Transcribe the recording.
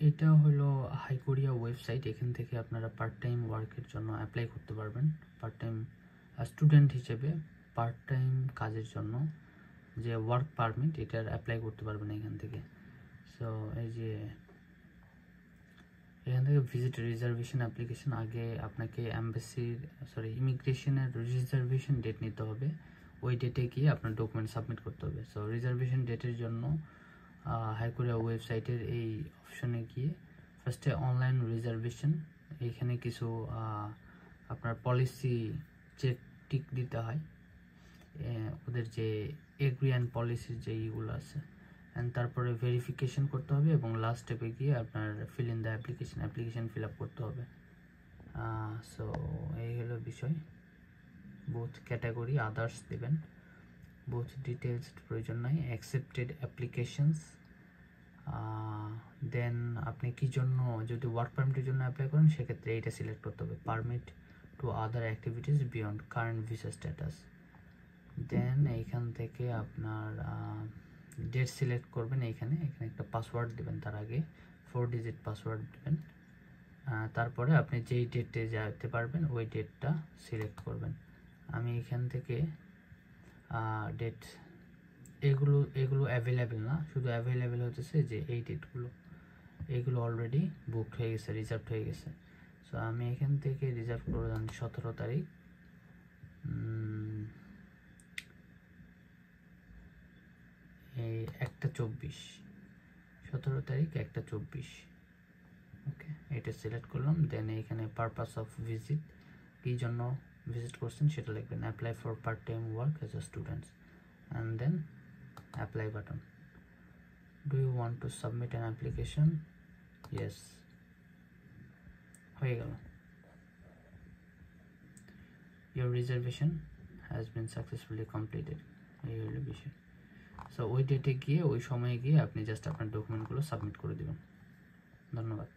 এটা হলো হাইকোরিয়া ওয়েবসাইট। এখান থেকে আপনারা পার্ট টাইম ওয়ার্কের জন্য অ্যাপ্লাই করতে পারবেন। পার্ট টাইম স্টুডেন্ট হিসেবে পার্ট টাইম কাজের জন্য যে ওয়ার্ক পারমিট, এটার অ্যাপ্লাই করতে পারবেন এখান থেকে। সো এই যে এখান থেকে ভিজিট রিজার্ভেশন অ্যাপ্লিকেশন, আগে আপনাকে ইমিগ্রেশনের রিজার্ভেশন ডেট নিতে হবে। ওই ডেটে গিয়ে আপনার ডকুমেন্ট সাবমিট করতে হবে। সো রিজার্ভেশন ডেটের জন্য হাইকোরিয়া ওয়েবসাইটের এই অপশনে গিয়ে ফার্স্টে অনলাইন রিজার্ভেশন, এইখানে কিছু আপনার পলিসি চেক টিক দিতে হয়, ওদের যে এগ্রি অ্যান্ড পলিসির যে ইগুলো আছে, অ্যান্ড তারপরে ভেরিফিকেশন করতে হবে এবং লাস্ট স্টেপে গিয়ে আপনার fill in the application fill up করতে হবে। সো এই হলো বিষয়। বোথ ক্যাটাগরি আদার্স দেবেন, বোথ ডিটেলস প্রয়োজন নাই, অ্যাকসেপ্টেড অ্যাপ্লিকেশনস। দেন আপনি কি জন্য, যদি ওয়ার্ক পারমিটের জন্য অ্যাপ্লাই করেন সেক্ষেত্রে এইটা সিলেক্ট করতে হবে, permit to other activities beyond current visa status. Then এইখান থেকে আপনার ডেট সিলেক্ট করবেন। এখানে একটা পাসওয়ার্ড দেবেন, তার আগে 4 ডিজিট পাসওয়ার্ড দেবেন। তারপরে আপনি যেই ডেটে যেতে পারবেন ওই ডেটটা সিলেক্ট করবেন। আমি এখান থেকে ডেট, এগুলো অ্যাভেলেবেল না, শুধু অ্যাভেলেবেল হতেছে যে এই ডেটগুলো, এইগুলো অলরেডি বুকড হয়ে গেছে, রিজার্ভ হয়ে গেছে। সো আমি এখান থেকে রিজার্ভ করে দেন 17 তারিখ, এই 1:24, 17 তারিখ 1:24। ওকে, এটা সিলেক্ট করলাম। দেন এইখানে পারপাস অফ ভিজিট, কী জন্য ভিজিট করছেন সেটা লিখবেন, apply for part time work as a students, and then apply button. Do you want to submit an application? Yes, হয়ে গেল। Your reservation has been successfully completed, এই হলো বিষয়। সো ওই ডেটে গিয়ে, ওই সময়ে গিয়ে আপনি জাস্ট আপনার ডকুমেন্টগুলো সাবমিট করে দেবেন। ধন্যবাদ।